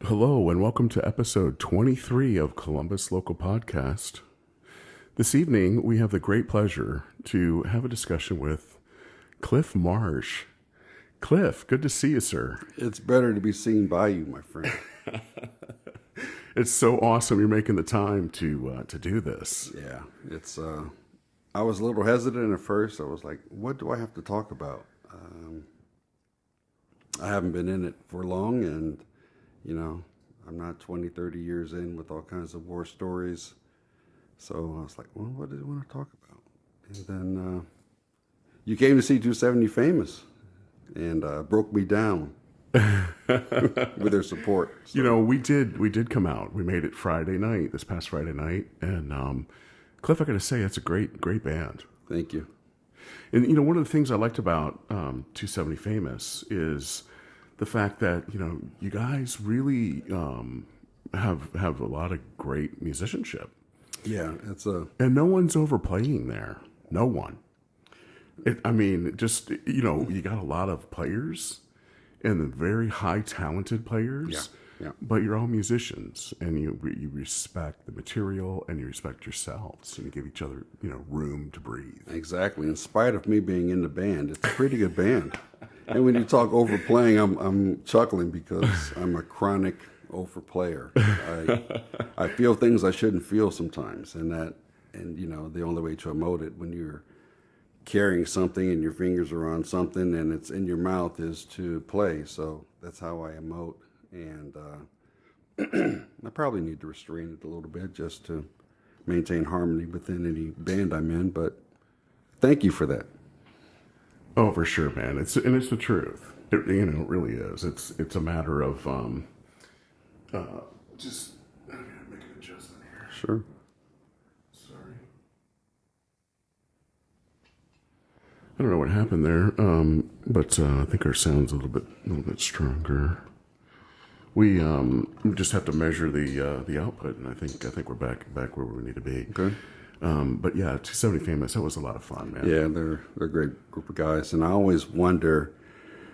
Hello, and welcome to episode 23 of Columbus Local Podcast. This evening, we have the great pleasure to have a discussion with Cliff Marsh. Cliff, good to see you, sir. It's better to be seen by you, my friend. It's so awesome you're making the time to do this. Yeah, it's. I was a little hesitant at first. I was like, "What do I have to talk about?" I haven't been in it for long, and I'm not 20, 30 years in with all kinds of war stories. So I was like, "Well, what do you want to talk about?" And then you came to see 270 Famous, and broke me down with their support. So. We did come out. We made it this past Friday night, and Cliff, I got to say, it's a great band. Thank you. And one of the things I liked about 270 Famous is the fact that you guys really have a lot of great musicianship. Yeah, and no one's overplaying there. No one. You got a lot of players, and the very high talented players. Yeah. But you're all musicians, and you respect the material, and you respect yourselves, and you give each other room to breathe. Exactly. In spite of me being in the band, it's a pretty good band. And when you talk overplaying, I'm chuckling because I'm a chronic overplayer. I feel things I shouldn't feel sometimes, and the only way to emote it when you're carrying something and your fingers are on something and it's in your mouth is to play. So that's how I emote. And I probably need to restrain it a little bit just to maintain harmony within any band I'm in. But thank you for that. Oh, for sure, man. It's the truth. It really is. It's a matter of just. I gotta make an adjustment here. Sure. Sorry. I don't know what happened there, but I think our sound's a little bit stronger. We just have to measure the output, and I think we're back where we need to be. Okay. But yeah, 270 Famous, that was a lot of fun, man. Yeah, they're a great group of guys, and I always wonder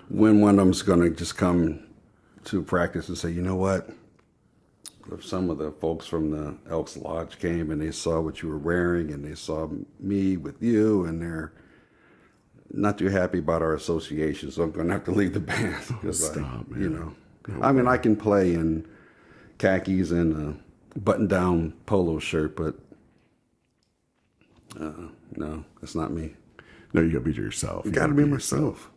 when one of them's going to just come to practice and say, you know what? If some of the folks from the Elks Lodge came and they saw what you were wearing, and they saw me with you, and they're not too happy about our association, so I'm going to have to leave the band. Stop, man. I can play in khakis and a button-down polo shirt, but no, that's not me. No, you got to be yourself. You got to be myself.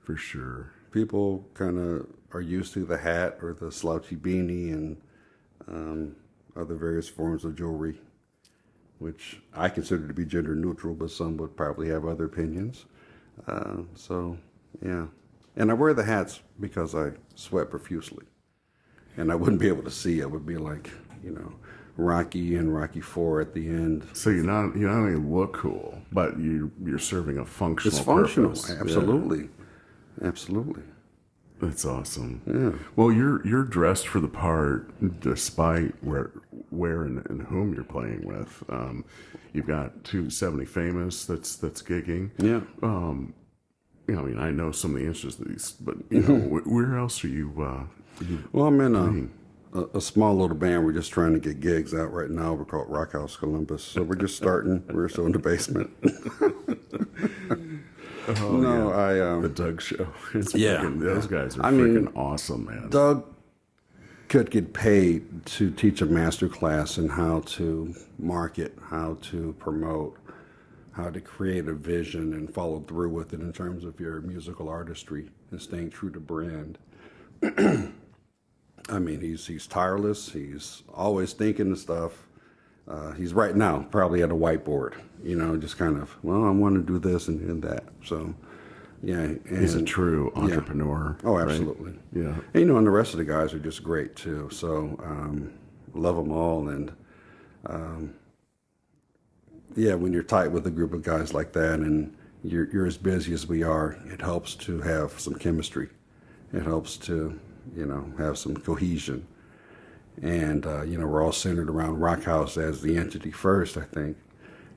For sure. People kind of are used to the hat or the slouchy beanie and other various forms of jewelry, which I consider to be gender neutral, but some would probably have other opinions. Yeah. And I wear the hats because I sweat profusely. And I wouldn't be able to see. I would be like, Rocky and Rocky IV at the end. So you not only look cool, but you're serving a functional It's functional, purpose. absolutely. Yeah. Absolutely. That's awesome. Yeah. Well, you're dressed for the part despite where and whom you're playing with. You've got 270 Famous that's gigging. Yeah. I know some of the answers to these, but where else are you? Well, I'm in a small little band. We're just trying to get gigs out right now. We're called Rock House Columbus. So we're just starting. We're still in the basement. The Doug Show. Those guys are freaking awesome, man. Doug could get paid to teach a master class in how to market, how to promote, how to create a vision and follow through with it in terms of your musical artistry and staying true to brand. He's tireless. He's always thinking of stuff. He's right now probably at a whiteboard, just kind of, I want to do this and that. So, yeah. And, he's a true entrepreneur. Yeah. Oh, absolutely. Right? Yeah. And, the rest of the guys are just great too. So, love them all. And, when you're tight with a group of guys like that and you're as busy as we are, it helps to have some chemistry. It helps to, have some cohesion. And, we're all centered around Rock House as the entity first, I think.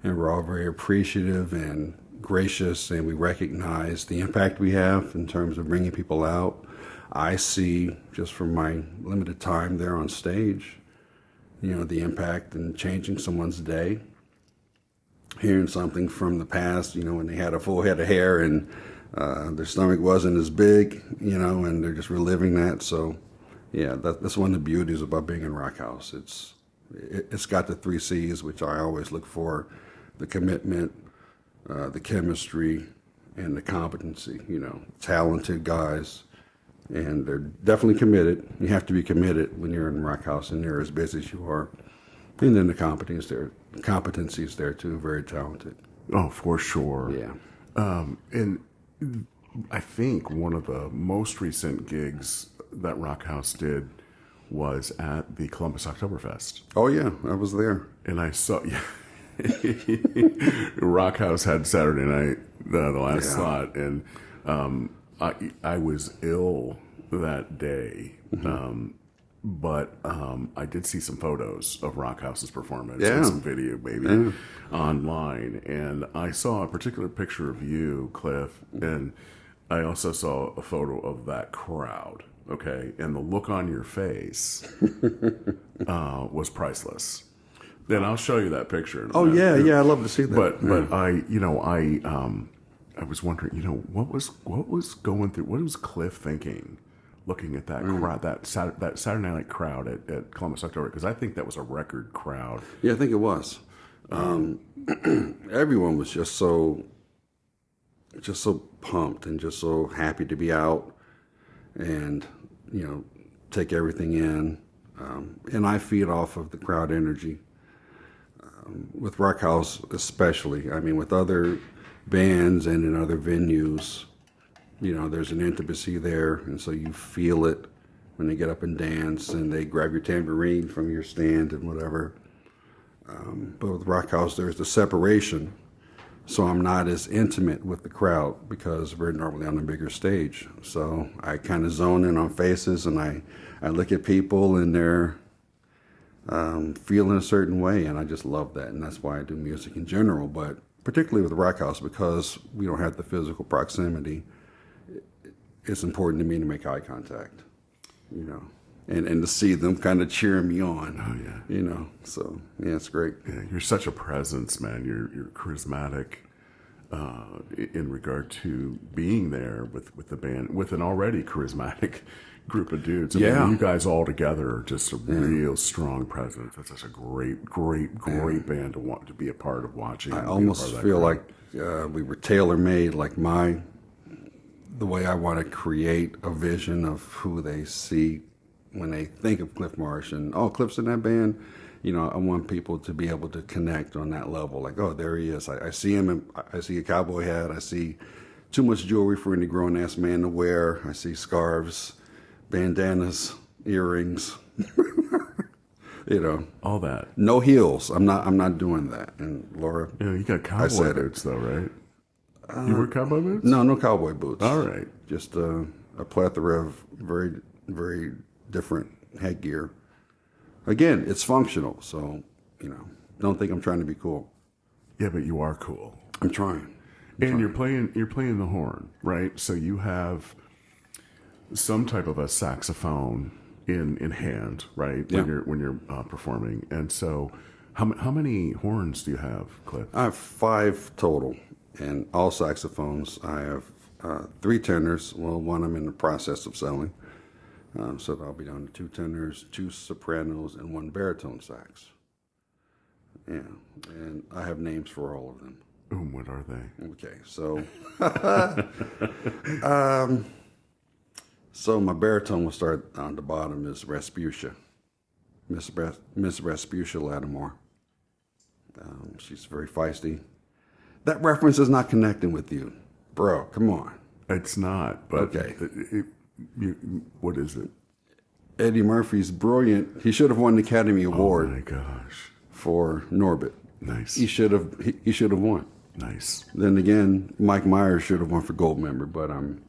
And we're all very appreciative and gracious, and we recognize the impact we have in terms of bringing people out. I see, just from my limited time there on stage, the impact in changing someone's day. Hearing something from the past, when they had a full head of hair and their stomach wasn't as big, and they're just reliving that. So, yeah, that's one of the beauties about being in Rock House. It's got the 3 C's, which I always look for: the commitment, the chemistry, and the competency. Talented guys, and they're definitely committed. You have to be committed when you're in Rock House, and you're as busy as you are. And then the competency is there too. Very talented. Oh, for sure. Yeah. And I think one of the most recent gigs that Rock House did was at the Columbus Oktoberfest. Oh yeah, I was there. And I saw, Rock House had Saturday night, the last slot, and I was ill that day. But I did see some photos of Rock House's performance and some video, maybe, online. And I saw a particular picture of you, Cliff, and I also saw a photo of that crowd, okay? And the look on your face was priceless. Then I'll show you that picture. Oh, yeah, I'd love to see that. But I was wondering, what was going through, what was Cliff thinking? Looking at that crowd, that Saturday night crowd at Columbus October, because I think that was a record crowd. Yeah, I think it was. Everyone was just so pumped and just so happy to be out and take everything in. And I feed off of the crowd energy with Rock House, especially. I mean, with other bands and in other venues. There's an intimacy there, and so you feel it when they get up and dance and they grab your tambourine from your stand and whatever. But with Rock House, there's the separation, so I'm not as intimate with the crowd because we're normally on a bigger stage. So I kind of zone in on faces, and I look at people, and they're feeling a certain way, and I just love that, and that's why I do music in general, but particularly with Rock House, because we don't have the physical proximity. It's important to me to make eye contact, and to see them kind of cheering me on. Oh yeah. So yeah, it's great. Yeah, you're such a presence, man. You're charismatic in regard to being there with the band, with an already charismatic group of dudes. I mean, you guys all together are just a real strong presence. That's such a great band to want to be a part of watching. I almost feel like we were tailor-made, like the way I want to create a vision of who they see when they think of Cliff Marsh and, Cliff's in that band. I want people to be able to connect on that level. Like, oh, there he is. I see him, and I see a cowboy hat. I see too much jewelry for any grown-ass man to wear. I see scarves, bandanas, earrings, all that. No heels. I'm not doing that. And Laura, you got cowboy boots though, right? You wear cowboy boots? No cowboy boots. All right. Just a plethora of very, very different headgear. Again, it's functional, so, don't think I'm trying to be cool. Yeah, but you are cool. I'm trying. You're playing the horn, right? So you have some type of a saxophone in hand, right? Yeah. When you're performing. And so how many horns do you have, Cliff? I have 5 total. And all saxophones. I have 3 tenors. Well, one I'm in the process of selling. So I'll be down to 2 tenors, 2 sopranos, and 1 baritone sax. Yeah. And I have names for all of them. What are they? Okay. So, so my baritone will start on the bottom is Rasputia. Miss Rasputia Lattimore. She's very feisty. That reference is not connecting with you. Bro, come on. It's not, but okay. What is it? Eddie Murphy's brilliant. He should have won the Academy Award. Oh my gosh. For Norbit. Nice. He should have won. Nice. Then again, Mike Myers should have won for Goldmember, but I'm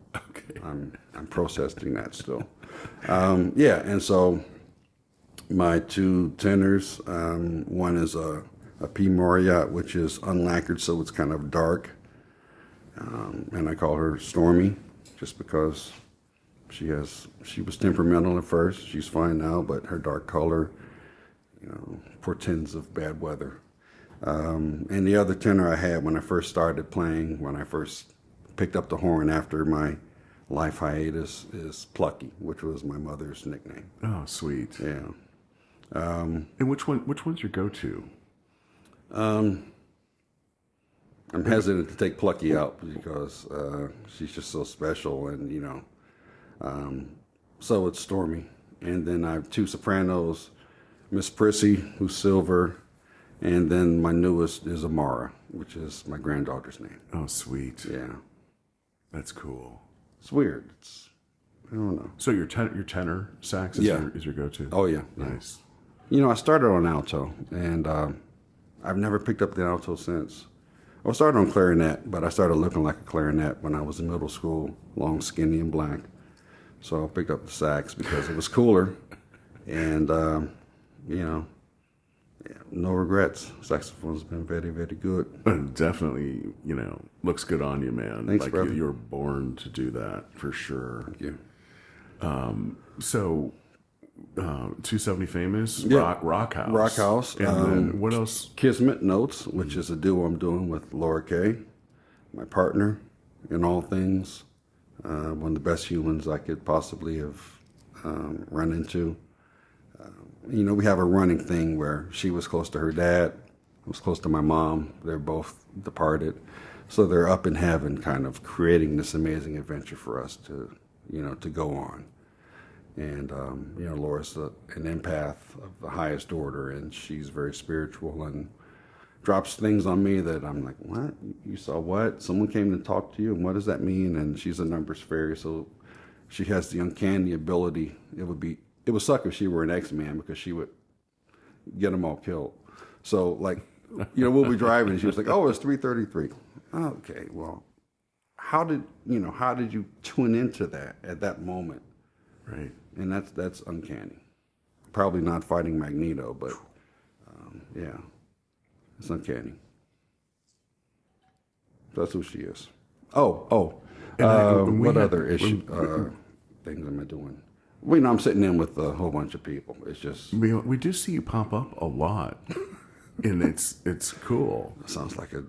processing that still. And so my 2 tenors, one is a P. Moriat, which is unlacquered, so it's kind of dark. And I call her Stormy, just because She was temperamental at first. She's fine now, but her dark color, portends of bad weather. And the other tenor I had when I first started playing, when I first picked up the horn after my life hiatus, is Plucky, which was my mother's nickname. Oh, sweet. Yeah. And which one's your go-to? I'm hesitant to take Plucky out because she's just so special, and so it's Stormy. And then I have two sopranos, Miss Prissy, who's silver, and then my newest is Amara, which is my granddaughter's name. Oh, sweet. Yeah, That's cool. it's weird. I don't know. So your tenor sax is, is your go-to? Oh yeah, Nice. I started on alto, and I've never picked up the alto since. I started on clarinet, but I started looking like a clarinet when I was in middle school, long, skinny, and black. So I picked up the sax because it was cooler, and no regrets. Saxophone's been very, very good. Definitely, looks good on you, man. Thanks, like brother. you were born to do that for sure. Thank you. So, 270 Famous, Yeah. Rock House. Rock House. And then what else? Kismet Notes, which is a duo I'm doing with Laura Kay, my partner in all things. One of the best humans I could possibly have run into. We have a running thing where she was close to her dad, I was close to my mom. They're both departed. So they're up in heaven kind of creating this amazing adventure for us to go on. And, Laura's an empath of the highest order, and she's very spiritual and drops things on me that I'm like, what? You saw what? Someone came to talk to you, and what does that mean? And she's a numbers fairy, so she has the uncanny ability. It would suck if she were an X-Man because she would get them all killed. So, we'll be driving, and she was like, oh, it's 3:33. Okay, well, how did you tune into that at that moment? Right. And that's uncanny. Probably not fighting Magneto, but yeah, it's uncanny. That's who she is. What other things am I doing? I'm sitting in with a whole bunch of people. It's just We do see you pop up a lot, and it's cool. sounds like a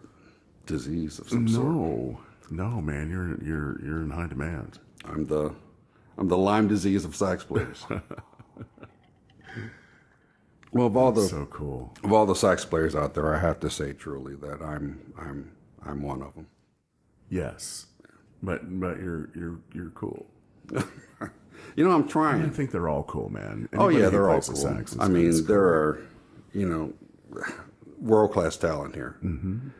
disease of some sort. No, man, you're in high demand. I'm the Lyme disease of sax players. Well, of all So cool. the sax players out there, I have to say truly that I'm one of them. Yes, but you're cool. I'm trying. I think they're all cool, man. Oh Anybody yeah, who they're all plays the cool. sax is There are, world-class talent here. Mm-hmm.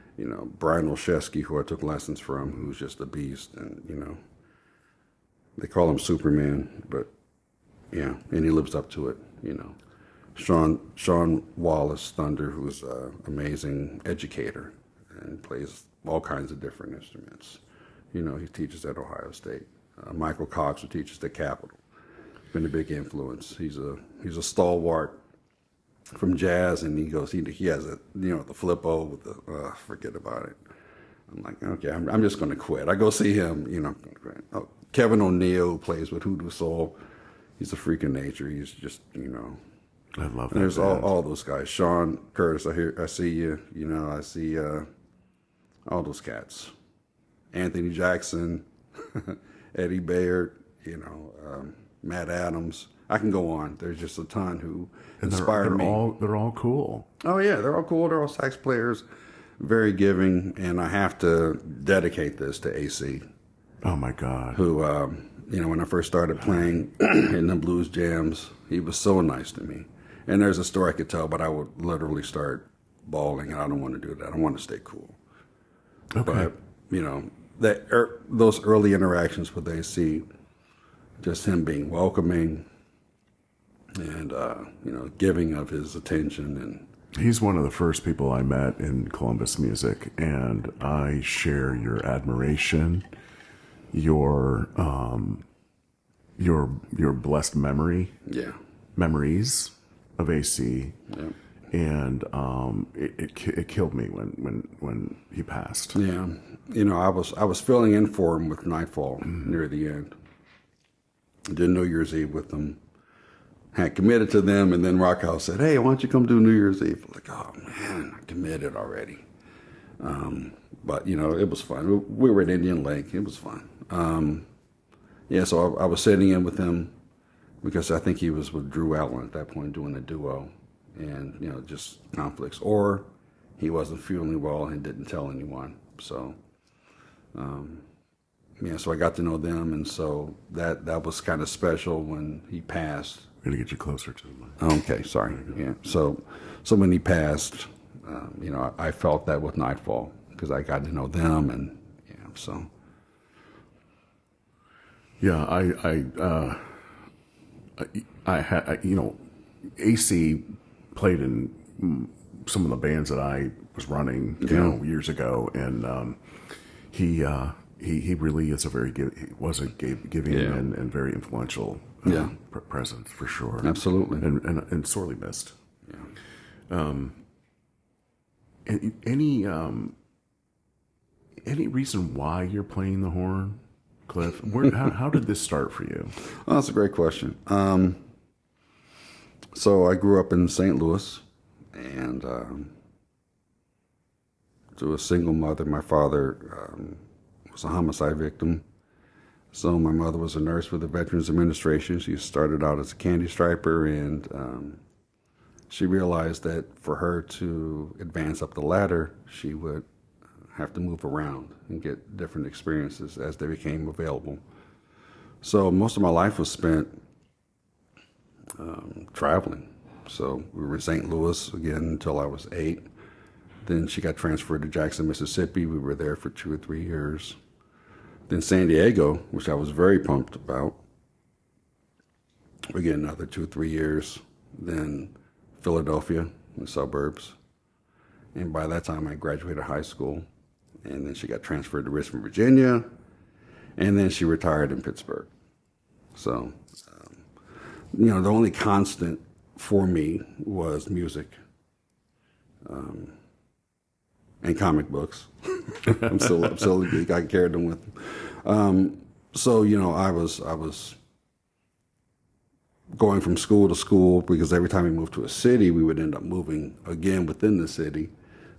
Brian Olszewski, who I took lessons from, who's just a beast, and they call him Superman, but yeah, and he lives up to it. Sean Wallace Thunder, who's an amazing educator and plays all kinds of different instruments. He teaches at Ohio State. Michael Cox, who teaches at Capitol, been a big influence. He's a stalwart from jazz, and he has the flip-o with the forget about it. I'm like, okay, I'm just going to quit. I go see him, oh, Kevin O'Neill, who plays with Hoodoo Soul. He's a freak of nature. He's just, I love that. And there's band. all those guys. Sean Curtis, I see you. I see all those cats. Anthony Jackson, Eddie Bayard, Matt Adams. I can go on. There's just a ton who inspired me. They're all cool. Oh yeah, they're all cool. They're all sax players, very giving, and I have to dedicate this to AC. Oh my God. Who, when I first started playing in the blues jams, he was so nice to me. And there's a story I could tell, but I would literally start bawling, and I don't want to do that. I want to stay cool. Okay. But, those early interactions with AC, just him being welcoming and, giving of his attention. And He's one of the first people I met in Columbus music, and I share your admiration, your blessed memories of AC, yeah. and it killed me when he passed. Yeah. I was filling in for him with Nightfall near the end. Did New Year's Eve with them. Had committed to them, and then Rock House said, "Hey, why don't you come do New Year's Eve?" Like, oh man, I committed already. But it was fun. We were at Indian Lake. It was fun. So I was sitting in with him because I think he was with Drew Allen at that point doing a duo, and just conflicts, or he wasn't feeling well and didn't tell anyone. So, so I got to know them, and so that was kind of special when he passed. I'm gonna get you closer to the mic. Okay, sorry. Yeah. So when he passed, I felt that with Nightfall because I got to know them, and so. Yeah, I had AC played in some of the bands that I was running, years ago, and he really is giving and very influential presence for sure. Absolutely, and sorely missed. Yeah. Any reason why you're playing the horn, Cliff? How did this start for you? Well, that's a great question. So I grew up in St. Louis, and to a single mother. My father was a homicide victim. So my mother was a nurse with the Veterans Administration. She started out as a candy striper, and she realized that for her to advance up the ladder, she would have to move around and get different experiences as they became available. So most of my life was spent traveling. So we were in St. Louis again until I was 8. Then she got transferred to Jackson, Mississippi. We were there for 2 or 3 years. Then San Diego, which I was very pumped about. We get another 2 or 3 years. Then Philadelphia, the suburbs. And by that time, I graduated high school. And then she got transferred to Richmond, Virginia. And then she retired in Pittsburgh. So, the only constant for me was music and comic books. I'm still a geek. I carried them with me. So, I was going from school to school because every time we moved to a city, we would end up moving again within the city.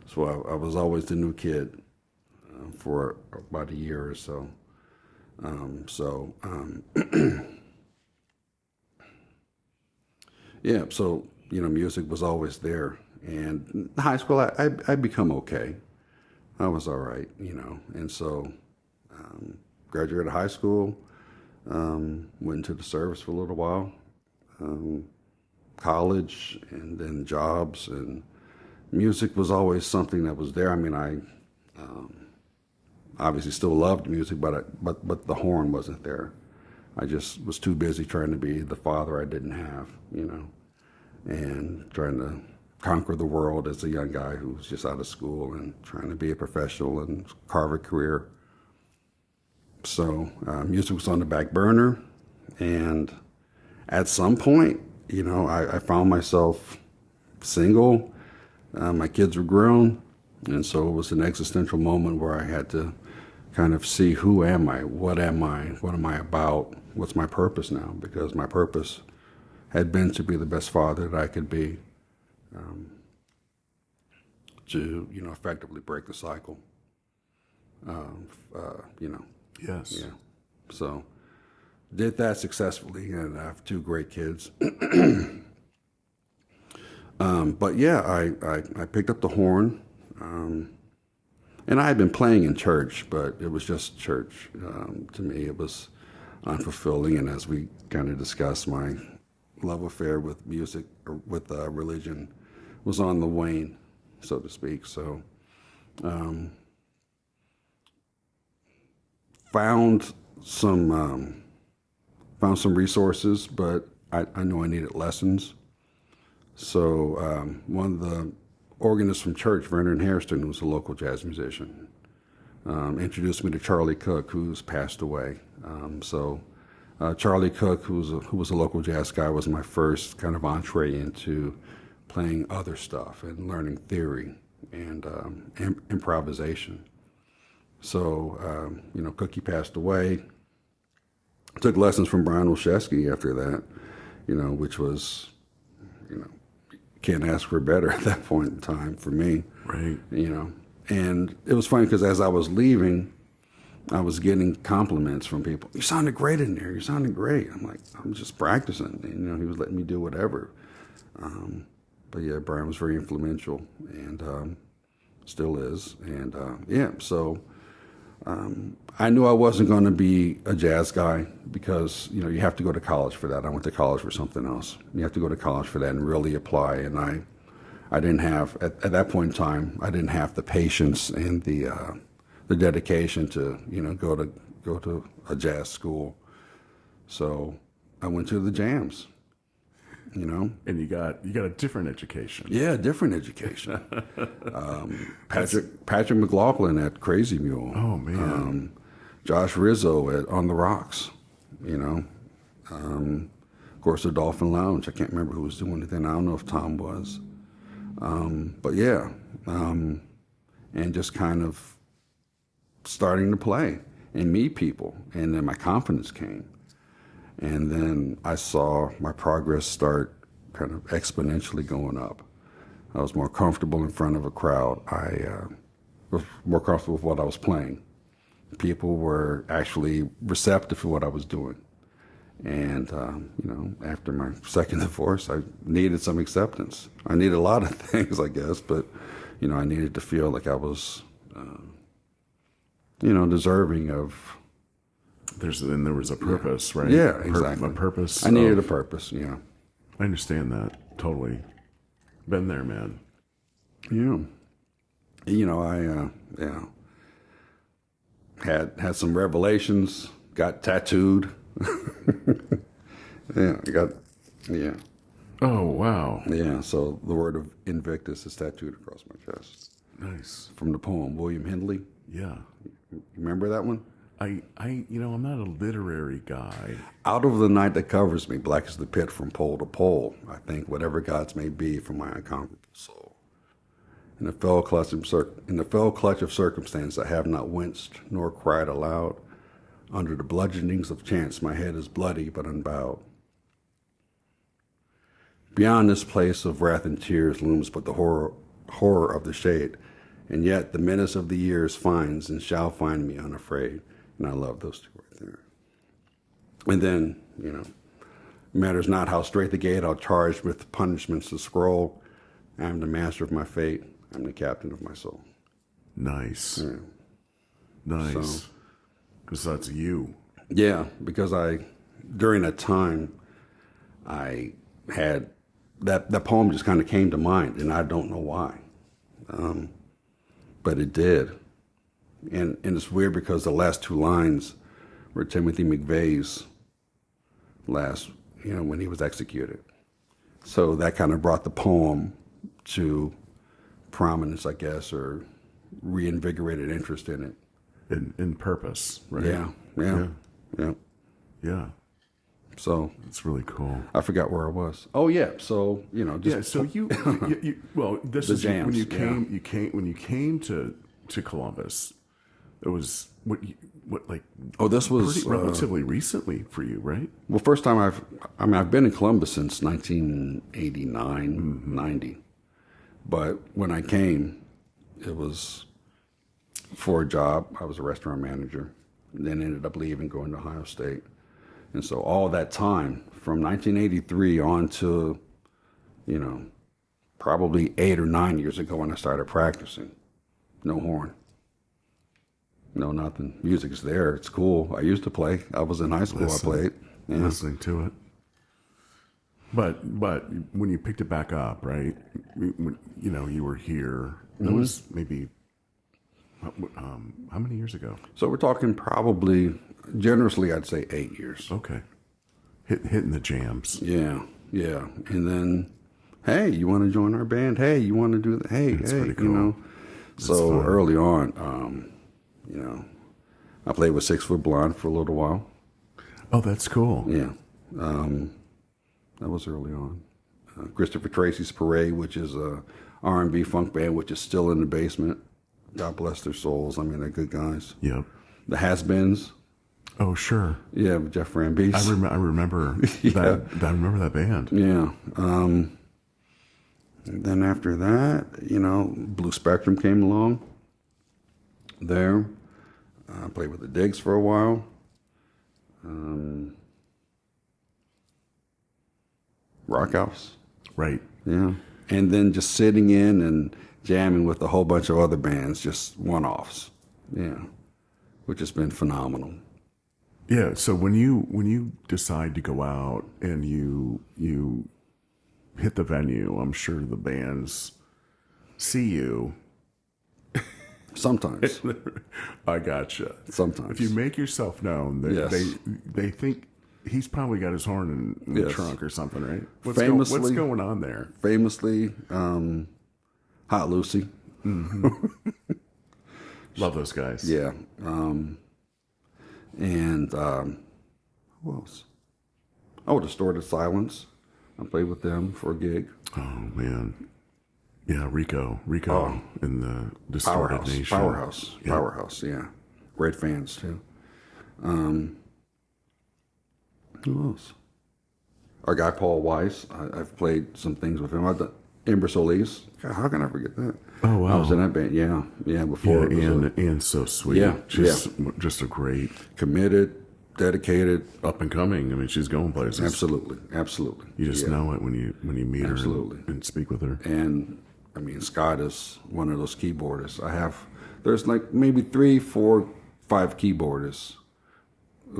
So I was always the new kid for about a year or so. Music was always there. And in high school, I'd become okay. I was all right, And so graduated high school, went into the service for a little while, college, and then jobs. And music was always something that was there. I mean, I obviously still loved music, but the horn wasn't there. I just was too busy trying to be the father I didn't have, and trying to conquer the world as a young guy who was just out of school and trying to be a professional and carve a career. So music was on the back burner, and at some point, I found myself single. My kids were grown, and so it was an existential moment where I had to kind of see, who am I? What am I about? What's my purpose now? Because my purpose had been to be the best father that I could be, to effectively break the cycle. Yes. Yeah. So did that successfully, and I have 2 great kids. But yeah, I picked up the horn, and I had been playing in church, but it was just church. To me, it was unfulfilling, and as we kind of discussed, my love affair with music, or with religion, was on the wane, so to speak. So found some resources, but I knew I needed lessons. So one of the organists from church, Vernon Hairston, who was a local jazz musician, introduced me to Charlie Cook, who's passed away. Charlie Cook, who was a local jazz guy, was my first kind of entree into playing other stuff and learning theory and improvisation. So, Cookie passed away. Took lessons from Brian Olszewski after that, which was, can't ask for better at that point in time for me. Right. And it was funny because as I was leaving, I was getting compliments from people. You sounded great in there. You sounded great. I'm like, I'm just practicing. And, he was letting me do whatever. But yeah, Brian was very influential and still is. And so I knew I wasn't going to be a jazz guy because, you have to go to college for that. I went to college for something else. You have to go to college for that and really apply. And I didn't have, at that point in time, I didn't have the patience and the dedication to, go to a jazz school. So I went to the jams, And you got a different education. Yeah, different education. Patrick McLaughlin at Crazy Mule. Oh man. Josh Rizzo at On the Rocks. Of course, the Dolphin Lounge. I can't remember who was doing it then. I don't know if Tom was. But yeah, and just kind of starting to play and meet people, and then my confidence came. And then I saw my progress start kind of exponentially going up. I was more comfortable in front of a crowd. I was more comfortable with what I was playing. People were actually receptive to what I was doing. And, after my second divorce, I needed some acceptance. I needed a lot of things, I guess, but, I needed to feel like I was, deserving of... There was a purpose, right? Yeah, exactly. A purpose. I needed a purpose, yeah. I understand that, totally. Been there, man. Yeah. I had some revelations, got tattooed. Yeah. Oh, wow. Yeah, so the word of Invictus is tattooed across my chest. Nice. From the poem, William Hindley. Yeah. You remember that one? I'm not a literary guy. Out of the night that covers me, black is the pit from pole to pole. I think whatever gods may be from my unconquerable soul. In the fell clutch of circumstance, I have not winced nor cried aloud. Under the bludgeonings of chance, my head is bloody but unbowed. Beyond this place of wrath and tears looms but the horror of the shade, and yet the menace of the years finds and shall find me unafraid. And I love those two right there. And then, matters not how straight the gate, I'll charge with punishments to scroll. I am the master of my fate. I'm the captain of my soul. Nice. Yeah. Nice. Because that's you. Yeah, because during that time, I had, that poem just kind of came to mind, and I don't know why. But it did. And it's weird because the last two lines were Timothy McVeigh's last, when he was executed. So that kind of brought the poem to prominence, I guess, or reinvigorated interest in it. In purpose, right? Yeah. So it's really cool. I forgot where I was. Oh yeah. So So you well, this is jams, when you came to Columbus. It was this was pretty relatively recently for you, right? Well, first time I've been in Columbus since 1989, 90. But when I came, it was for a job. I was a restaurant manager, and then ended up leaving, going to Ohio State. And so all that time, from 1983 on to, probably 8 or 9 years ago when I started practicing, no horn. No, nothing. Music's there. It's cool. I used to play. I was in high school. I played. Yeah. Listening to it. But when you picked it back up, right? When, you were here. That was maybe how many years ago? So we're talking probably, generously, I'd say 8 years. Okay. Hitting the jams. Yeah. And then, hey, you want to join our band? Hey, you want to do that? Hey, That's hey, pretty cool. So fun. Early on, I played with 6 Foot Blonde for a little while. Oh, that's cool. Yeah. That was early on. Christopher Tracy's Parade, which is a R&B funk band, which is still in the basement. God bless their souls. I mean, they're good guys. Yep. The Has-Beens. Oh, sure. Yeah, with Jeff Rambees. I remember Yeah. I remember that band. Yeah. And then after that, Blue Spectrum came along there. I played with the Digs for a while. Rock House. Right. Yeah. And then just sitting in and jamming with a whole bunch of other bands, just one-offs. Yeah. Which has been phenomenal. Yeah. So when you decide to go out and you hit the venue, I'm sure the bands see you. Sometimes. I gotcha. Sometimes. If you make yourself known, they think he's probably got his horn in the Yes. trunk or something, right? What's going on there? Famously, Hot Lucy. Love those guys. Yeah. And who else? Oh, Distorted Silence. I played with them for a gig. Oh man. Yeah, Rico in the Distorted Nation. Powerhouse, yeah. Great fans too. Who else? Our guy Paul Weiss. I've played some things with him. I've done Ember Solis. God, how can I forget that? Oh wow. I was in that band. Yeah. Before and so sweet. Yeah, just a great, committed, dedicated, up and coming. I mean, she's going places. Absolutely. You just know it when you meet her and speak with her. And I mean, Scott is one of those keyboardists. There's like maybe 3, 4, 5 keyboardists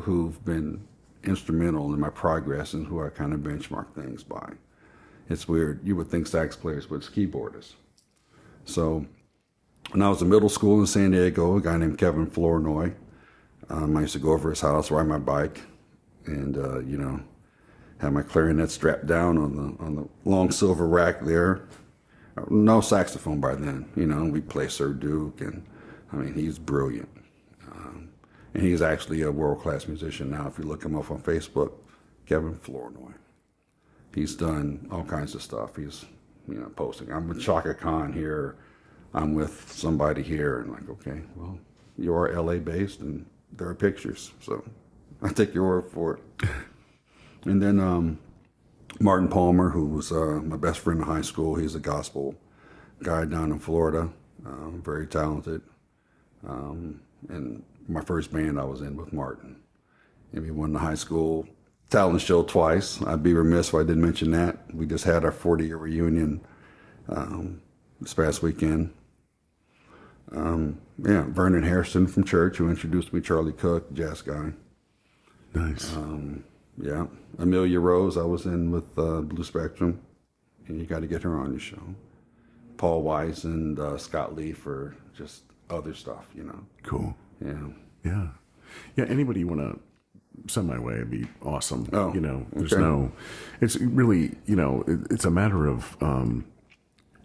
who've been instrumental in my progress and who I kind of benchmark things by. It's weird. You would think sax players, but it's keyboardists. So when I was in middle school in San Diego, a guy named Kevin Flournoy, I used to go over his house, ride my bike, and have my clarinet strapped down on the long silver rack there. No saxophone by then, we play Sir Duke, and I mean, he's brilliant. And he's actually a world-class musician now. If you look him up on Facebook, Kevin Flournoy. He's done all kinds of stuff. He's, posting. I'm with Chaka Khan here. I'm with somebody here. And like, okay, well, you are LA-based, and there are pictures. So I take your word for it. And then Martin Palmer, who was my best friend in high school. He's a gospel guy down in Florida. Very talented. And my first band I was in with Martin. And we won the high school talent show twice. I'd be remiss if I didn't mention that. We just had our 40-year reunion this past weekend. Vernon Harrison from church, who introduced me, Charlie Cook, jazz guy. Nice. Amelia Rose, I was in with Blue Spectrum, and you got to get her on your show. Paul Weiss and Scott Lee for just other stuff, Cool. Yeah. Yeah. Anybody you want to send my way, it'd be awesome. Oh, there's okay. It's really, it's a matter of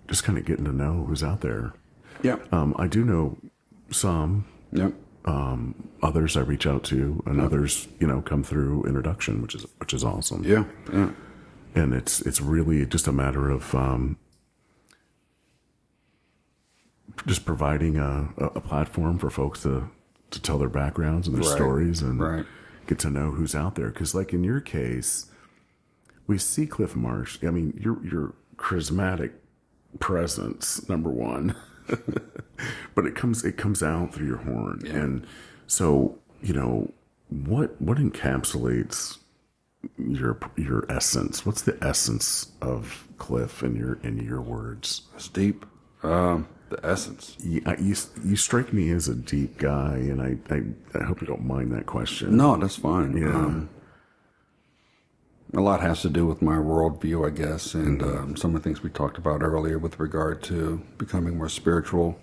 just kind of getting to know who's out there. Yeah. I do know some. Yep. Others I reach out to, and others, come through introduction, which is awesome. Yeah. And it's really just a matter of just providing a platform for folks to tell their backgrounds and their stories and get to know who's out there. Because, like in your case, we see Cliff Marsh. I mean, your charismatic presence, number one, but it comes out through your horn. Yeah. And so, what encapsulates your essence? What's the essence of Cliff in your words? It's deep. The essence. You strike me as a deep guy, and I hope you don't mind that question. No, that's fine. Yeah. A lot has to do with my worldview, I guess, and some of the things we talked about earlier with regard to becoming more spiritual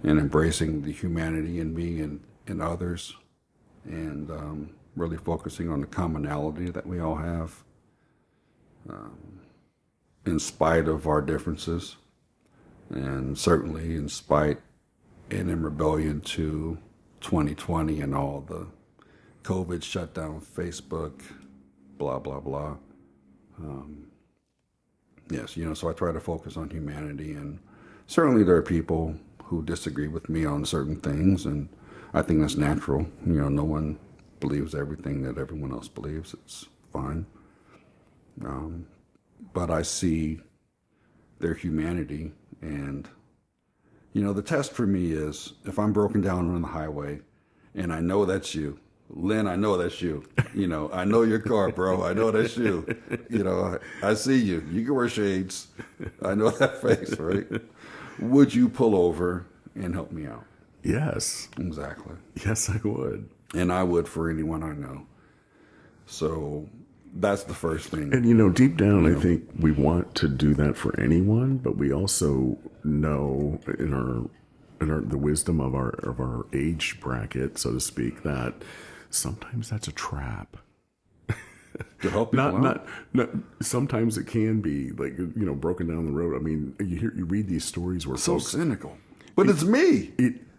and embracing the humanity in me and others, and really focusing on the commonality that we all have in spite of our differences. And certainly in spite and in rebellion to 2020 and all the COVID shutdown, Facebook, blah, blah, blah. Yes, so I try to focus on humanity. And certainly there are people who disagree with me on certain things. And I think that's natural. No one believes everything that everyone else believes. It's fine. But I see their humanity. And, the test for me is if I'm broken down on the highway and I know that's you, Lynn, I know that's you. I know your car, bro. I know that's you. I see you. You can wear shades. I know that face, right? Would you pull over and help me out? Yes. Exactly. Yes, I would. And I would for anyone I know. So that's the first thing. And, deep down, I think we want to do that for anyone, but we also know in the wisdom of our age bracket, so to speak, that sometimes that's a trap. To help people out. Not. Sometimes it can be like broken down the road. I mean, you read these stories where so folks, cynical, but it's me.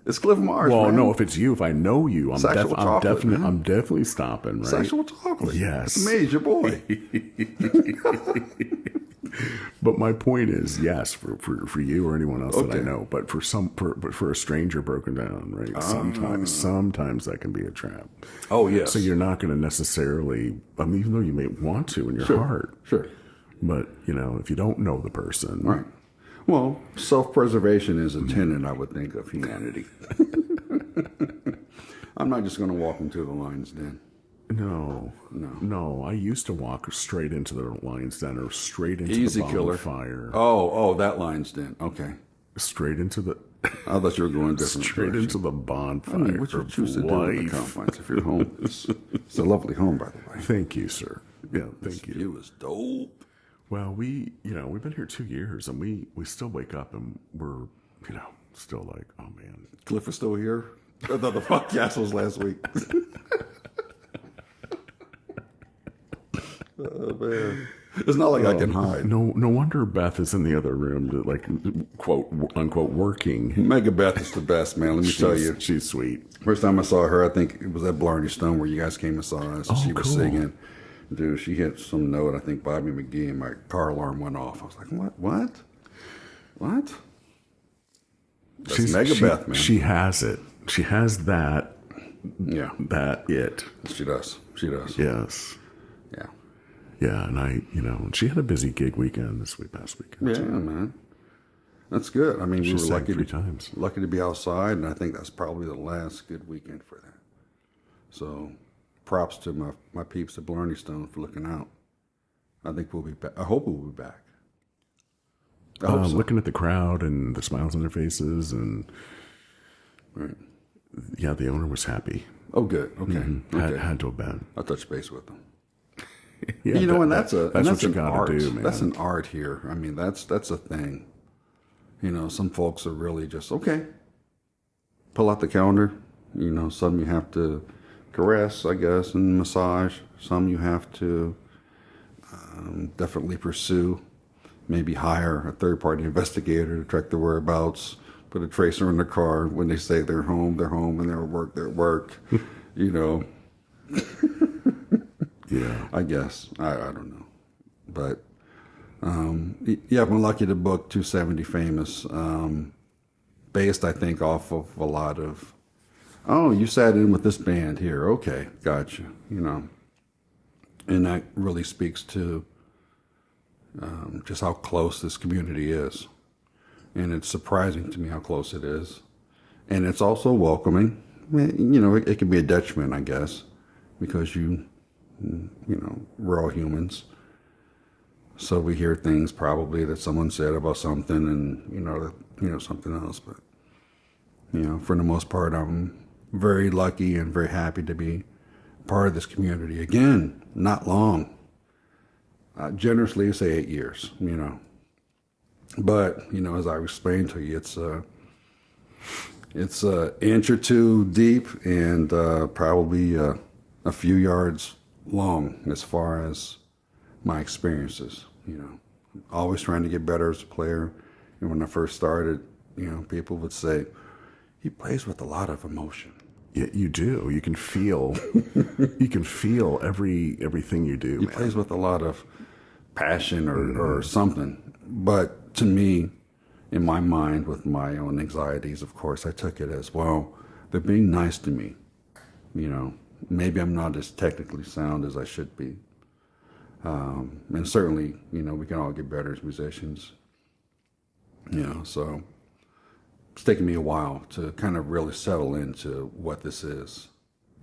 It's Cliff Marsh. Well, man. no, if it's you, if I know you, I'm Definitely stopping. Right? Saxual Chocolate. Yes, it's me, it's your boy. But my point is, yes, for you or anyone else that I know, but for a stranger broken down, right? Sometimes that can be a trap. Oh yes. So you're not going to necessarily, even though you may want to in your heart, sure. But if you don't know the person, right? Well, self-preservation is a tenet, I would think, of humanity. I'm not just going to walk into the lion's den. No. I used to walk straight into the lion's den or straight into Easy the bonfire. Oh, that lion's den. Okay. Straight into the. I thought you were going different. Straight direction. into the bonfire. I mean, what you choose to do in the confines of your home. It's a lovely home, by the way. Thank you, sir. Yeah, thank you. This view is dope. Well, we've been here 2 years, and we still wake up and we're, still like, oh man. Cliff is still here? I thought the podcast was last week. Oh man. It's not like I can hide. No wonder Beth is in the other room, like, quote unquote, working. Mega Beth is the best, man. Let me tell you. She's sweet. First time I saw her, I think it was at Blarney Stone where you guys came and saw us. And she was singing. Dude, she hit some note, I think Bobby McGee, and my car alarm went off. I was like, What? That's Megabeth, man. She has it. She has that. Yeah. That it. She does. Yes. Yeah. Yeah, and she had a busy gig weekend past weekend. Yeah, too. man. That's good. I mean, we were lucky 3 times. Lucky to be outside, and I think that's probably the last good weekend for that. So props to my peeps at Blarney Stone for looking out. I think we'll be back. I hope we'll be back. I hope so. Looking at the crowd and the smiles on their faces, and right. Yeah, the owner was happy. Oh, good. Okay. Mm-hmm. Okay. Had to have been. I'll touch base with them. Yeah, and that's what you an got art. to do, man. That's an art here. I mean, that's a thing. Some folks are really just okay. Pull out the calendar. Some you have to caress, I guess, and massage. Some you have to definitely pursue. Maybe hire a third-party investigator to track their whereabouts. Put a tracer in their car. When they say they're home, and they're at work, they're at work. Yeah. I guess. I don't know. But, I've been lucky to book 270 Famous, based, I think, off of a lot of, you sat in with this band here. Okay, gotcha. And that really speaks to just how close this community is. And it's surprising to me how close it is. And it's also welcoming. It can be a detriment, I guess, because we're all humans. So we hear things probably that someone said about something and, something else. But, for the most part, I'm very lucky and very happy to be part of this community. Again, not long. Generously say 8 years, But, as I explained to you, it's an inch or two deep and probably a few yards long as far as my experiences, always trying to get better as a player. And when I first started, people would say, he plays with a lot of emotion. Yeah, you do. You can feel, everything you do. He plays with a lot of passion or something. But to me, in my mind, with my own anxieties, of course, I took it as, well, they're being nice to me, maybe I'm not as technically sound as I should be. And certainly, we can all get better as musicians. So it's taken me a while to kind of really settle into what this is.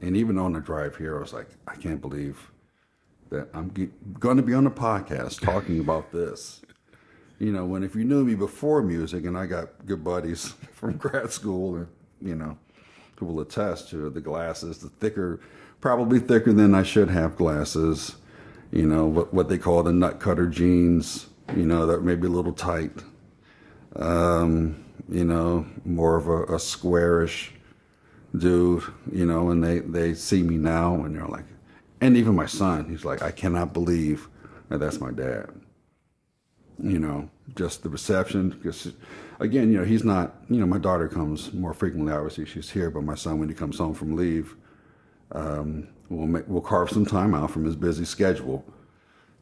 And even on the drive here, I was like, I can't believe that I'm going to be on a podcast talking about this. When if you knew me before music, and I got good buddies from grad school, and, who will attest to the glasses, probably thicker than I should have glasses, what they call the nut cutter jeans, that may be a little tight, more of a squarish dude, and they see me now and they're like, and even my son, he's like, I cannot believe that that's my dad. Just the reception, because again, he's not, my daughter comes more frequently, obviously she's here, but my son, when he comes home from leave, we'll carve some time out from his busy schedule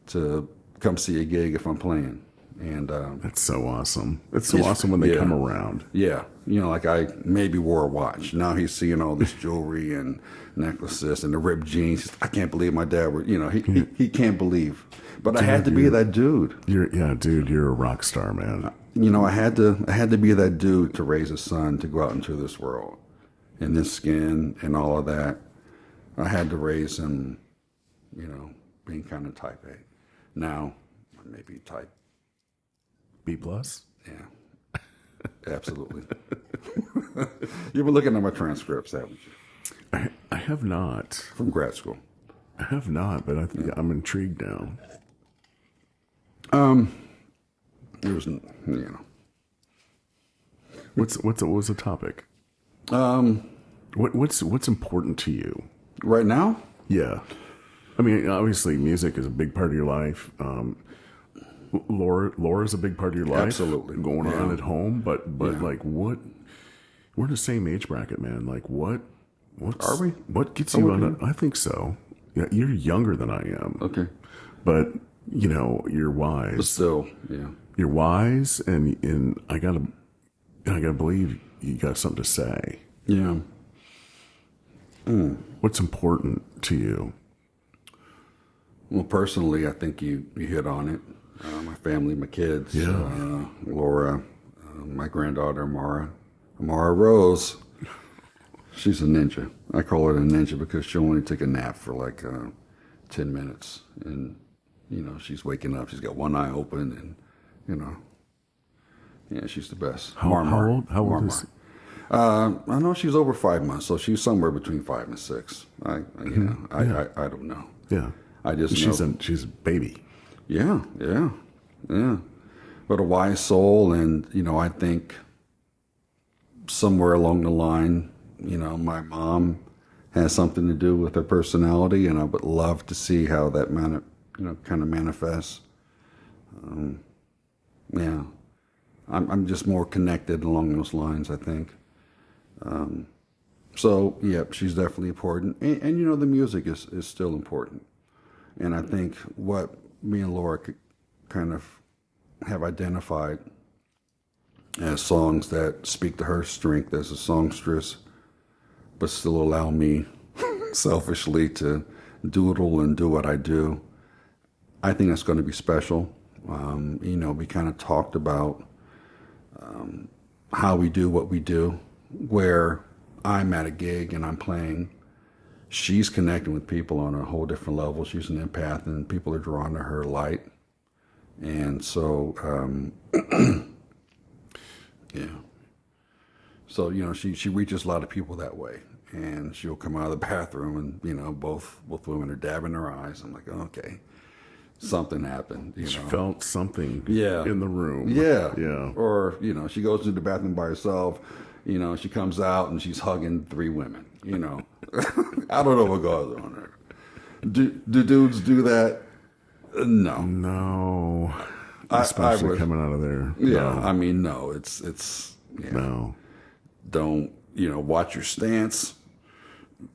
to come see a gig if I'm playing. And that's so awesome. It's so awesome when they come around. Yeah. Like I maybe wore a watch. Now he's seeing all this jewelry and necklaces and the ripped jeans. I can't believe my dad were, he can't believe. But I had to be that dude. You're a rock star, man. I had to be that dude to raise a son to go out into this world. And this skin and all of that. I had to raise him, being kind of type A. Now, maybe type B+? Yeah. Absolutely. You've been looking at my transcripts, haven't you? I have not. From grad school. I have not, but I'm intrigued now. It was, What was the topic? What's important to you right now? Yeah, I mean, obviously, music is a big part of your life. Laura's a big part of your life. Absolutely, going on at home. But like, what? We're in the same age bracket, man. Like, what? Are we? What gets you on? I think so. Yeah, you're younger than I am. Okay, but you're wise. But still, yeah, you're wise, and I gotta believe you got something to say. Yeah. What's important to you? Well, personally, I think you hit on it. My family, my kids, yeah. Laura, my granddaughter, Amara Rose. She's a ninja. I call her a ninja because she'll only take a nap for like 10 minutes. And, she's waking up. She's got one eye open and, yeah, she's the best. How old is I know she's over 5 months, so she's somewhere between 5 and 6. I don't know. Yeah. I just know. She's a baby. Yeah. But a wise soul, and, I think somewhere along the line, my mom has something to do with her personality, and I would love to see how that kind of manifests. Yeah. I'm just more connected along those lines, I think. So, yeah, she's definitely important. And the music is still important. And I think what me and Laura kind of have identified as songs that speak to her strength as a songstress, but still allow me selfishly to doodle and do what I do. I think that's going to be special. We kind of talked about how we do what we do, where I'm at a gig and I'm playing. She's connecting with people on a whole different level. She's an empath, and people are drawn to her light. And so, yeah. So, she reaches a lot of people that way. And she'll come out of the bathroom and, both women are dabbing their eyes. I'm like, okay, something happened. She felt something in the room. Yeah. Yeah. Or, she goes to the bathroom by herself. She comes out and she's hugging 3 women, I don't know what goes on there. Do dudes do that? No. No. Especially coming out of there. Yeah. No. I mean, no, it's no. Don't, watch your stance.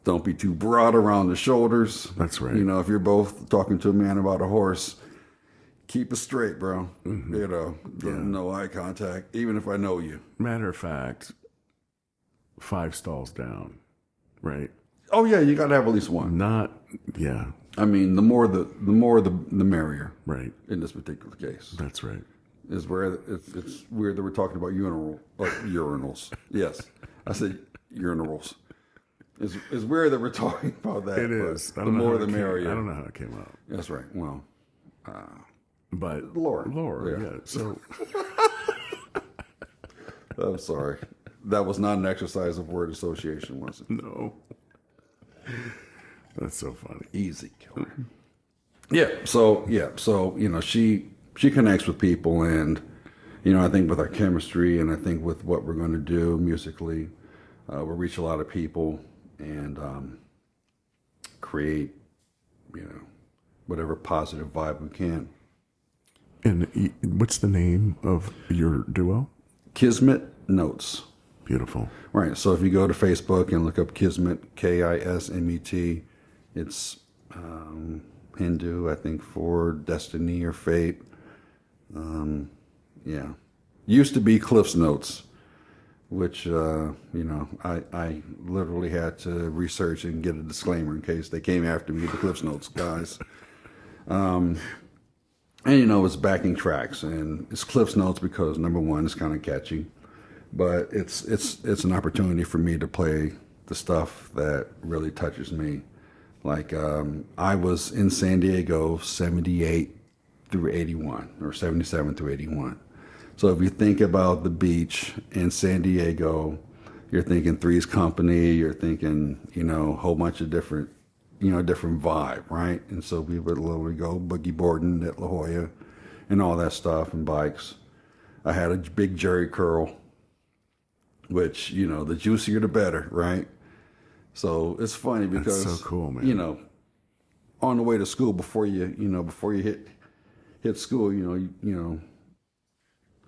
Don't be too broad around the shoulders. That's right. If you're both talking to a man about a horse, keep it straight, bro. Mm-hmm. No eye contact, even if I know you. Matter of fact, 5 stalls down, right? Oh yeah, you got to have at least one. Not, yeah, I mean, the more the merrier. right. In this particular case, That's right. is where it's weird that we're talking about urinals. Yes, I said urinals. It's weird that we're talking about that. It is. The more the merrier. I don't know how it came out. That's right. Well, But Lore. yeah. So I'm sorry. That was not an exercise of word association, was it? no. That's so funny. Easy killer. Yeah. So she connects with people, and I think with our chemistry, and I think with what we're going to do musically, we'll reach a lot of people and create whatever positive vibe we can. And what's the name of your duo? Kismet Notes. Beautiful. Right. So if you go to Facebook and look up Kismet, Kismet, it's Hindu, I think, for destiny or fate. Yeah. Used to be Cliff's Notes, which, I literally had to research and get a disclaimer in case they came after me, the Cliff's Notes guys. And, it's backing tracks, and it's Cliff's Notes because, number one, it's kind of catchy. But it's an opportunity for me to play the stuff that really touches me. Like I was in San Diego 78 through 81 or 77 through 81. So if you think about the beach in San Diego, you're thinking Three's Company, you're thinking, a whole bunch of different vibe, right? And so we would literally go boogie boarding at La Jolla and all that stuff and bikes. I had a big jerry curl, which, the juicier the better, right? So it's funny because That's so cool, man. On the way to school before you hit school, get a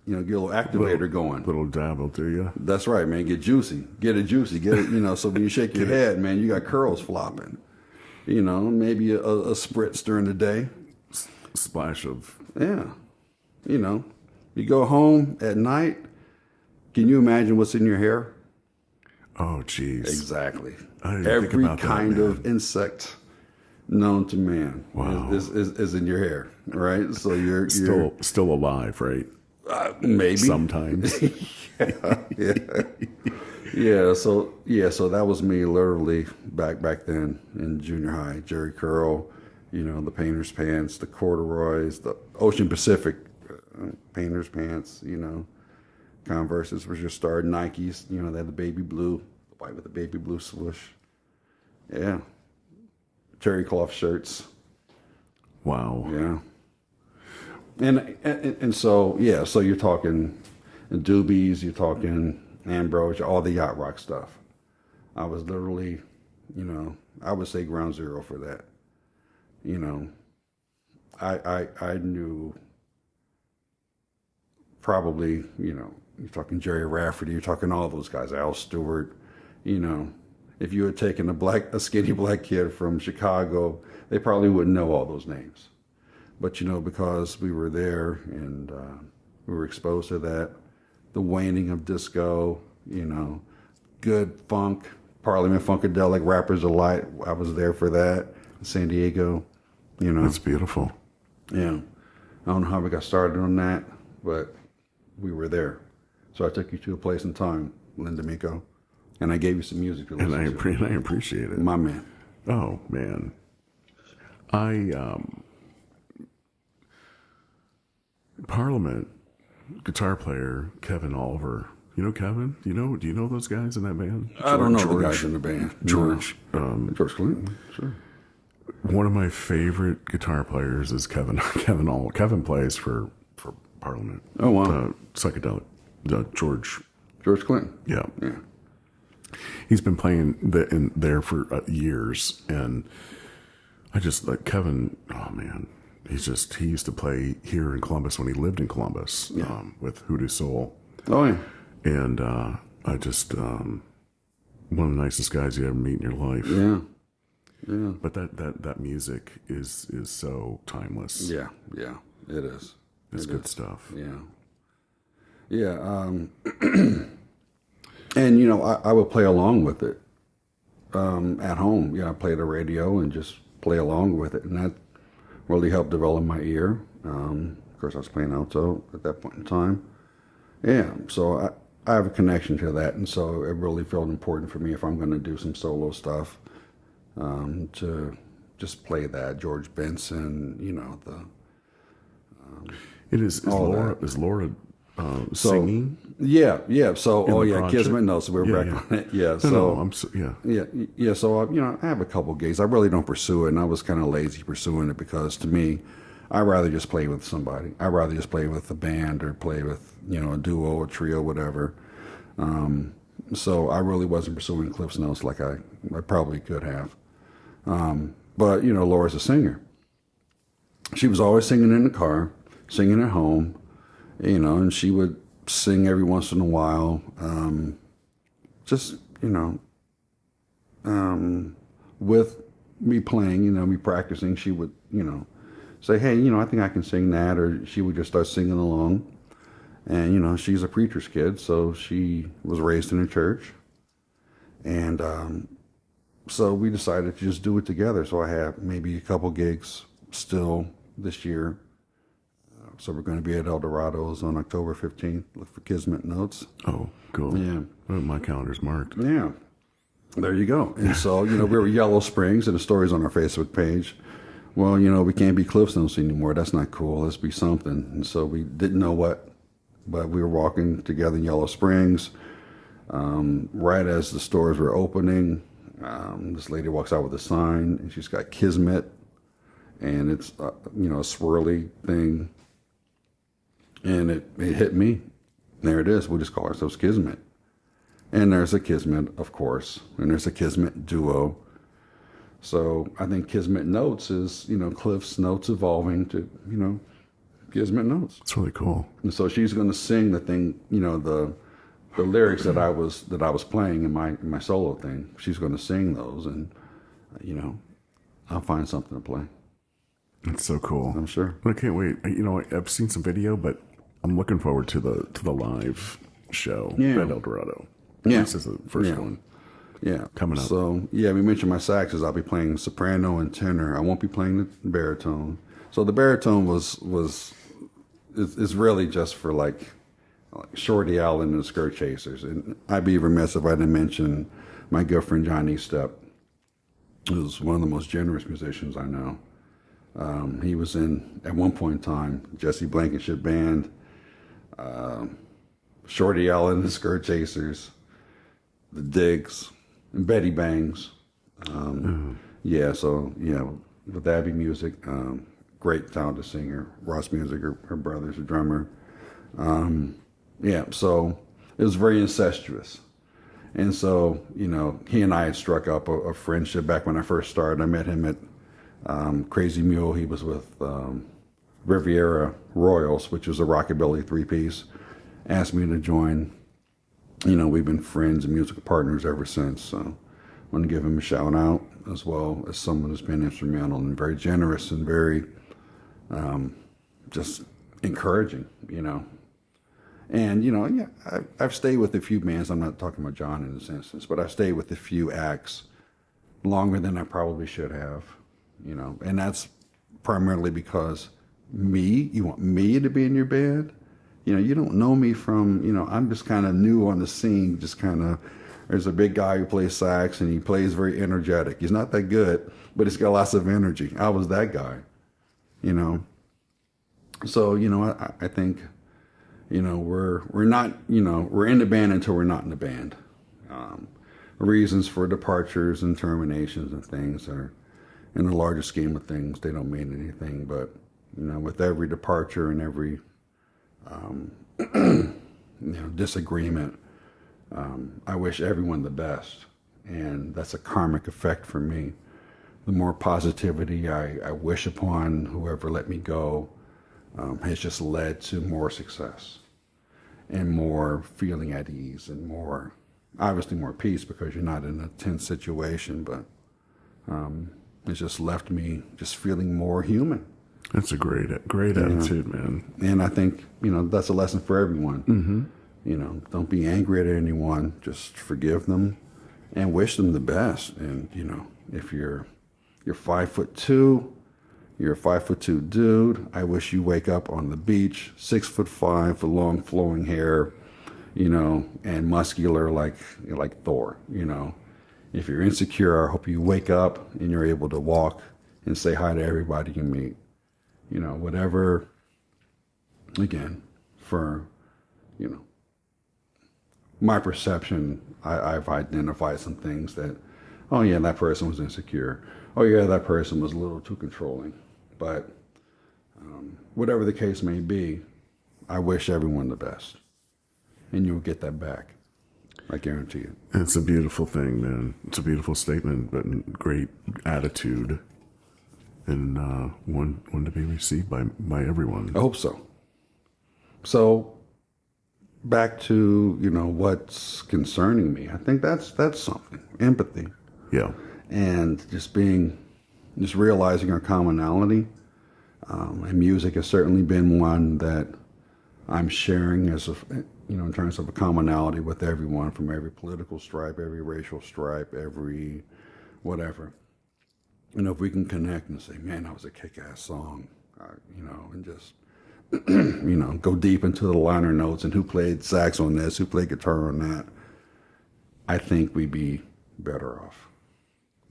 little activator going. Little dabble, do you? That's right, man. Get juicy. Get it juicy. Get it, so when you shake your head, man, you got curls flopping. Maybe a spritz during the day. Splash of. Yeah. You go home at night. Can you imagine what's in your hair? Oh, jeez. Exactly. I didn't Every think about kind that, of insect known to man Wow. is in your hair, right? So you're Still alive, right? maybe Sometimes. yeah. So that was me literally back then in junior high. Jerry curl, the painter's pants, the corduroys, the Ocean Pacific painter's pants, Converses was your star. Nikes, they had the baby blue, the white with the baby blue swoosh. Yeah. Terry cloth shirts. Wow. Yeah. And so you're talking Doobies, you're talking Ambrosia, all the yacht rock stuff. I was literally, I would say ground zero for that. I knew probably, you're talking Jerry Rafferty, you're talking all those guys, Al Stewart, if you had taken a skinny black kid from Chicago, they probably wouldn't know all those names. But, because we were there and we were exposed to that, the waning of disco, good funk, Parliament Funkadelic, Rappers Delight, I was there for that, San Diego, That's beautiful. Yeah. I don't know how we got started on that, but we were there. So I took you to a place and time, Linda Miko, and I gave you some music to listen And I to. appreciate it. My man. Oh, man. Parliament guitar player Kevin Oliver. You know Kevin? Do you know those guys in that band? I don't know the guys in the band. George. George Clinton, sure. One of my favorite guitar players is Kevin Oliver. Kevin plays for Parliament. Oh, wow. Psychedelic. George. George Clinton. Yeah. Yeah. He's been playing there for years, and I just like Kevin. Oh man, he used to play here in Columbus when he lived in Columbus with Hoodoo Soul. Oh yeah, and I just one of the nicest guys you ever meet in your life. Yeah, yeah. But that music is so timeless. Yeah, it is. It's good stuff. Yeah, yeah. And I would play along with it. at home. Yeah, I play the radio and just play along with it, and that really helped develop my ear. Of course, I was playing alto at that point in time. Yeah, so I have a connection to that, and so it really felt important for me if I'm going to do some solo stuff to just play that George Benson, It is all Laura. that. Is Laura singing? Yeah. So, project? Kismet knows. So we're Yeah, back yeah. on it. Yeah. No, So, no, I'm so, yeah. yeah. So, I have a couple gigs. I really don't pursue it, and I was kind of lazy pursuing it because to me, I'd rather just play with somebody. I'd rather just play with a band or play with, a duo, a trio, whatever. So I really wasn't pursuing Cliff's notes like I probably could have. But, Laura's a singer. She was always singing in the car, singing at home, and she would sing every once in a while. With me playing, me practicing, she would, say, hey, I think I can sing that, or she would just start singing along. And, she's a preacher's kid, so she was raised in a church. And so we decided to just do it together. So I have maybe a couple gigs still this year. So we're going to be at El Dorado's on October 15th. Look for Kismet Notes. Oh, cool. Yeah. Oh, my calendar's marked. Yeah. There you go. And so, we were Yellow Springs, and the story's on our Facebook page. Well, we can't be Cliff Notes anymore. That's not cool. Let's be something. And so we didn't know what, but we were walking together in Yellow Springs. Right as the stores were opening, this lady walks out with a sign, and she's got Kismet, and it's, a swirly thing. And it hit me. There it is. We'll just call ourselves Kismet. And there's a Kismet, of course, and there's a Kismet duo. So I think Kismet Notes is, Cliff's notes evolving to, Kismet Notes. It's really cool. And so she's going to sing the thing, the lyrics that I was playing in my solo thing. She's going to sing those, and I'll find something to play. It's so cool. I'm sure. I can't wait. I've seen some video, but I'm looking forward to the live show at El Dorado. Yeah. This is the first one. Yeah. Coming up. So, we mentioned my saxes. I'll be playing soprano and tenor. I won't be playing the baritone. So the baritone is really just for like Shorty Allen and the Skirt Chasers. And I'd be remiss if I didn't mention my good friend Johnny Stepp, who's one of the most generous musicians I know. He was in, at one point in time, Jesse Blankenship Band, Shorty Allen and the Skirt Chasers, the Diggs, and Betty Bangs. With Abby Music, great talented singer. Ross Music, her brother's a drummer. So it was very incestuous. And so, he and I had struck up a friendship back when I first started. I met him at Crazy Mule. He was with Riviera Royals, which was a rockabilly three-piece. Asked me to join. We've been friends and musical partners ever since. So I want to give him a shout out, as well as someone who's been instrumental and very generous and very just encouraging, And, I've stayed with a few bands. I'm not talking about John in this instance, but I've stayed with a few acts longer than I probably should have, And that's primarily because you want me to be in your band? You don't know me from, I'm just kind of new on the scene, there's a big guy who plays sax, and he plays very energetic. He's not that good, but he's got lots of energy. I was that guy, So, I think, we're not, we're in the band until we're not in the band. Reasons for departures and terminations and things are, in the larger scheme of things, they don't mean anything. But, with every departure and every, disagreement, I wish everyone the best. And that's a karmic effect for me. The more positivity I wish upon whoever let me go, has just led to more success and more feeling at ease and obviously more peace, because you're not in a tense situation, but it's just left me just feeling more human. That's a great attitude, man. And I think, that's a lesson for everyone. Mm-hmm. Don't be angry at anyone. Just forgive them and wish them the best. And if you're 5'2", you're a 5'2" dude, I wish you wake up on the beach, 6'5" with long flowing hair, and muscular like Thor. If you're insecure, I hope you wake up and you're able to walk and say hi to everybody you meet. Whatever. Again, for my perception, I've identified some things that, oh yeah, that person was insecure. Oh yeah, that person was a little too controlling. But whatever the case may be, I wish everyone the best. And you'll get that back. I guarantee it. It's a beautiful thing, man. It's a beautiful statement, but great attitude. And one to be received by everyone. I hope so. So, back to, what's concerning me. I think that's something. Empathy. Yeah. And just realizing our commonality. And music has certainly been one that I'm sharing as in terms of a commonality with everyone, from every political stripe, every racial stripe, every whatever. If we can connect and say, man, that was a kick-ass song, and just, go deep into the liner notes and who played sax on this, who played guitar on that, I think we'd be better off.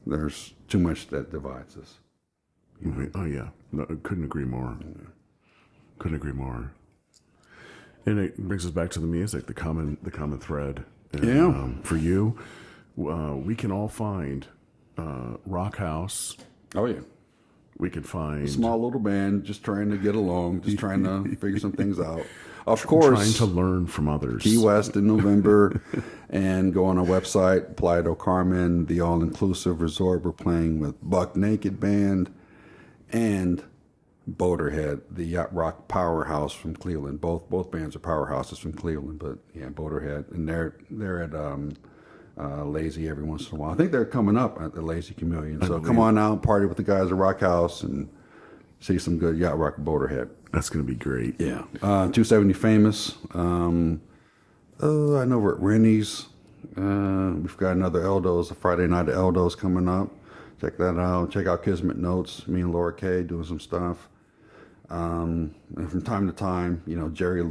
There's too much that divides us. Oh, yeah. No, couldn't agree more. Couldn't agree more. And it brings us back to the music, the common thread. And, for you, we can all find rock house. Oh, yeah. We could find small little band just trying to get along, just trying to figure some things out. Of course, trying to learn from others. Key West in November, and go on our website, Playa del Carmen, the all-inclusive resort. We're playing with Buck Naked Band and Boaterhead, the yacht rock powerhouse from Cleveland. Both bands are powerhouses from Cleveland, but yeah, Boaterhead, and they're at Lazy every once in a while. I think they're coming up at the Lazy Chameleon. So come on out, party with the guys at Rock House, and see some good yacht rock Boaterhead. That's going to be great. Yeah. 270 Famous. I know we're at Rennie's. We've got another Eldo's, a Friday night at Eldo's coming up. Check that out. Check out Kismet Notes. Me and Laura Kay doing some stuff. And from time to time, Jerry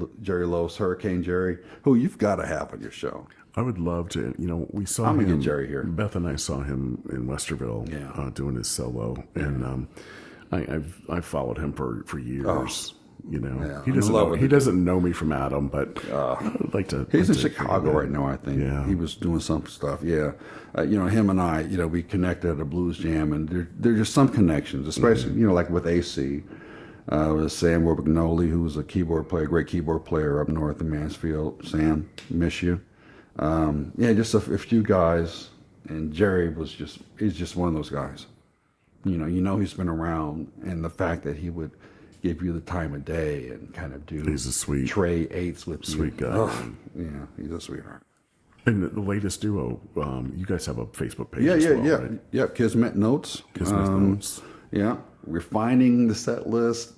Lowe's, Hurricane Jerry, who you've got to have on your show. I would love to. We saw I'm him. gonna get Jerry here. Beth and I saw him in Westerville, doing his solo, and I've followed him for years. He doesn't know me from Adam, but I'd like to. He's in Chicago right now, I think. Yeah, he was doing some stuff. Yeah, him and I, we connected at a blues jam, and there are just some connections, especially like with AC. With Sam Warbignoli, who was a great keyboard player up north in Mansfield. Sam, miss you. Just a few guys, and Jerry he's just one of those guys. He's been around, and the fact that he would give you the time of day and kind of do he's a sweet Trey eights with sweet you. guy. Oh, yeah, he's a sweetheart. And the latest duo, you guys have a Facebook page. Right? Yeah. Kismet Notes. Notes. Yeah, refining the set list.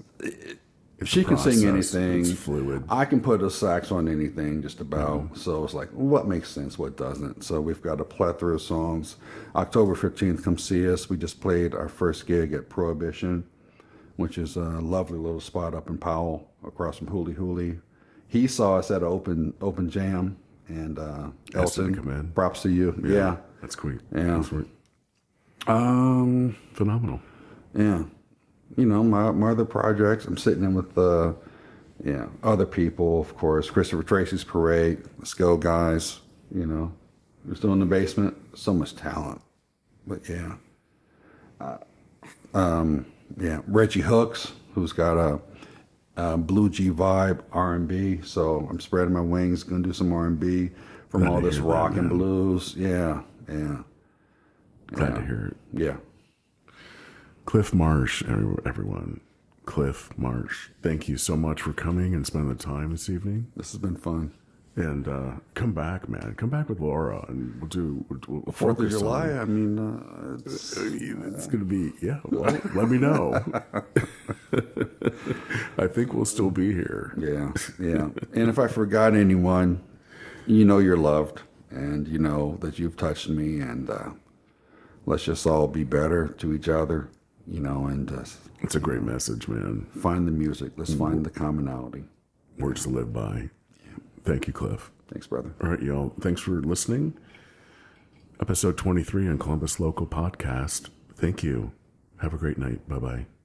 If she can sing anything, it's fluid. I can put a sax on anything, just about. Mm-hmm. So it's like, what makes sense, what doesn't? So we've got a plethora of songs. October 15th, come see us. We just played our first gig at Prohibition, which is a lovely little spot up in Powell, across from Hooly Hooly. He saw us at an open jam, and Elton, props to you. Yeah. That's sweet. Yeah. That's sweet. Phenomenal. Yeah. My other projects, I'm sitting in with other people, of course. Christopher Tracy's Parade, let's go, guys. We're still in the basement. So much talent. But Reggie Hooks, who's got a Blue G vibe R&B. So I'm spreading my wings, going to do some R&B from all this rock and blues. Yeah. Glad to hear it. Yeah. Cliff Marsh, everyone. Cliff Marsh. Thank you so much for coming and spending the time this evening. This has been fun. And come back, man. Come back with Laura, and we'll 4th of July. I mean, it's going to be, well, let me know. I think we'll still be here. Yeah. And if I forgot anyone, you're loved. and you know that you've touched me, and let's just all be better to each other, you know, and It's a great message, man. find the music. Let's find the commonality. Words to live by. Thank you, Cliff. Thanks, brother. All right, y'all. Thanks for listening. Episode 23 on Columbus Local Podcast. Thank you. Have a great night. Bye-bye.